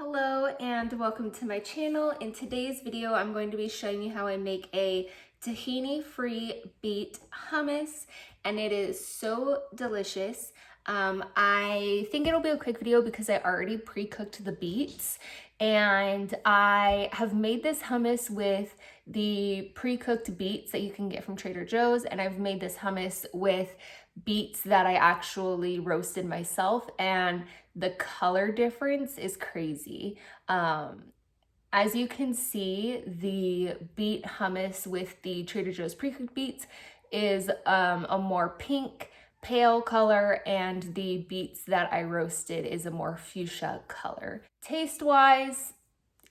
Hello and welcome to my channel. In today's video, I'm going to be showing you how I make a tahini-free beet hummus, and it is so delicious. I think it'll be a quick video because I already pre-cooked the beets, and I have made this hummus with the pre-cooked beets that you can get from Trader Joe's, and I've made this hummus with beets that I actually roasted myself, and the color difference is crazy. As you can see, the beet hummus with the Trader Joe's pre-cooked beets is a more pink, pale color, and the beets that I roasted is a more fuchsia color. Taste-wise,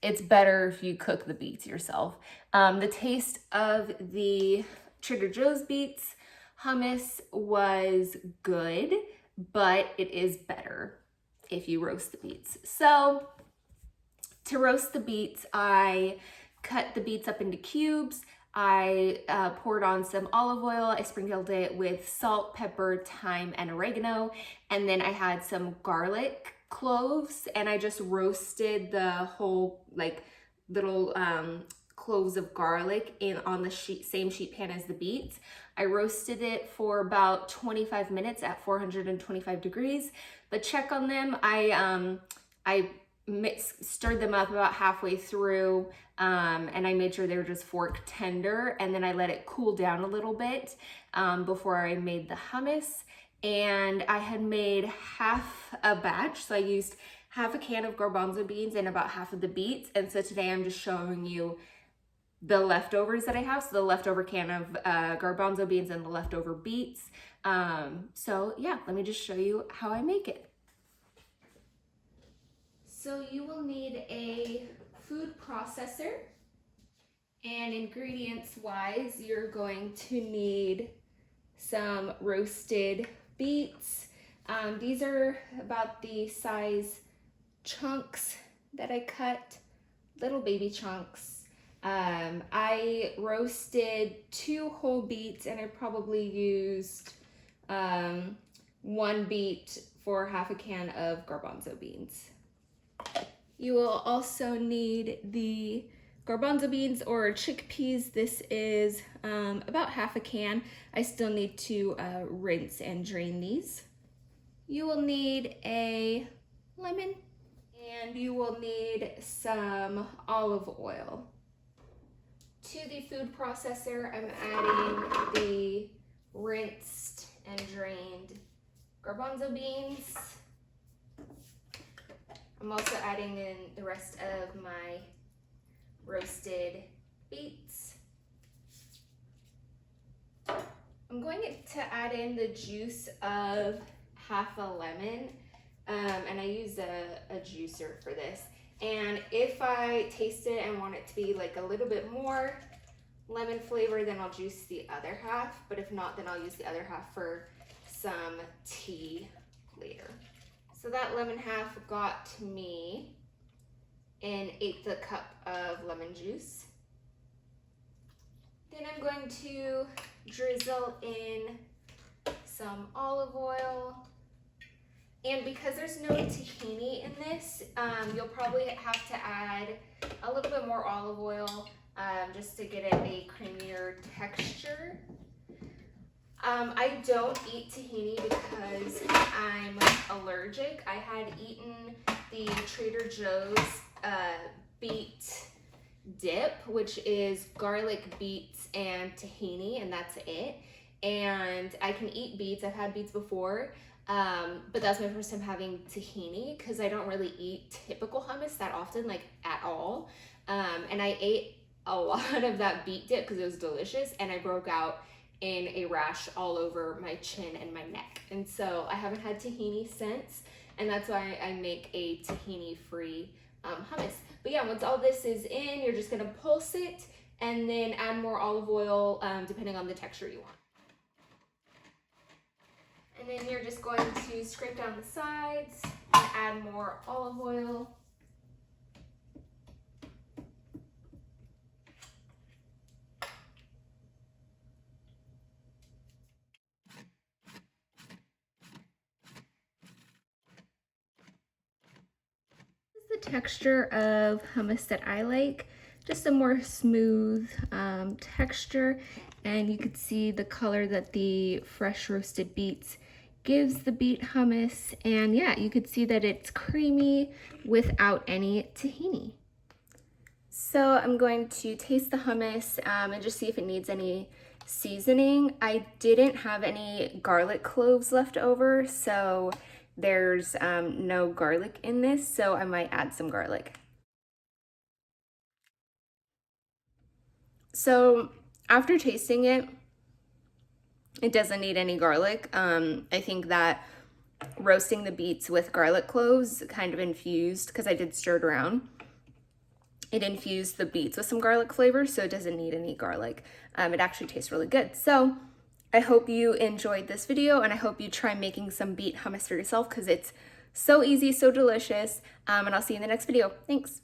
it's better if you cook the beets yourself. The taste of the Trader Joe's beets hummus was good, but it is better if you roast the beets. So to roast the beets, I cut the beets up into cubes. I poured on some olive oil. I sprinkled it with salt, pepper, thyme, and oregano. And then I had some garlic cloves, and I just roasted the whole little cloves of garlic on the same sheet pan as the beets. I roasted it for about 25 minutes at 425 degrees, but check on them. I stirred them up about halfway through, and I made sure they were just fork tender, and then I let it cool down a little bit before I made the hummus. And I had made half a batch, so I used half a can of garbanzo beans and about half of the beets. And so today I'm just showing you the leftovers that I have, so the leftover can of garbanzo beans and the leftover beets. So yeah, let me just show you how I make it. So you will need a food processor, and ingredients wise, you're going to need some roasted beets. These are about the size chunks that I cut, little baby chunks. I roasted 2 whole beets, and I probably used 1 beet for half a can of garbanzo beans. You will also need the garbanzo beans or chickpeas. This is about half a can. I still need to rinse and drain these. You will need a lemon, and you will need some olive oil. To the food processor, I'm adding the rinsed and drained garbanzo beans. I'm also adding in the rest of my roasted beets. I'm going to add in the juice of half a lemon, and I use a juicer for this. And if I taste it and want it to be like a little bit more lemon flavor, then I'll juice the other half. But if not, then I'll use the other half for some tea later. So that lemon half got me an 1/8 cup of lemon juice. Then I'm going to drizzle in some olive oil. And because there's no tahini in this, you'll probably have to add a little bit more olive oil just to get it a creamier texture. I don't eat tahini because I'm allergic. I had eaten the Trader Joe's beet dip, which is garlic, beets, and tahini, and that's it. And I can eat beets. I've had beets before, but that's my first time having tahini because I don't really eat typical hummus that often, like at all. And I ate a lot of that beet dip because it was delicious, and I broke out in a rash all over my chin and my neck. And so I haven't had tahini since, and that's why I make a tahini-free hummus. But yeah, once all this is in, you're just gonna pulse it and then add more olive oil depending on the texture you want. And then you're just going to scrape down the sides and add more olive oil. texture of hummus that I like, just a more smooth texture, and you could see the color that the fresh roasted beets gives the beet hummus, and yeah, you could see that it's creamy without any tahini. So I'm going to taste the hummus and just see if it needs any seasoning. I didn't have any garlic cloves left over, so there's no garlic in this, so I might add some garlic. So after tasting it, it doesn't need any garlic. I think that roasting the beets with garlic cloves kind of infused, because I did stir it around, it infused the beets with some garlic flavor, so it doesn't need any garlic. It actually tastes really good. So I hope you enjoyed this video, and I hope you try making some beet hummus for yourself, because it's so easy, so delicious, and I'll see you in the next video. Thanks.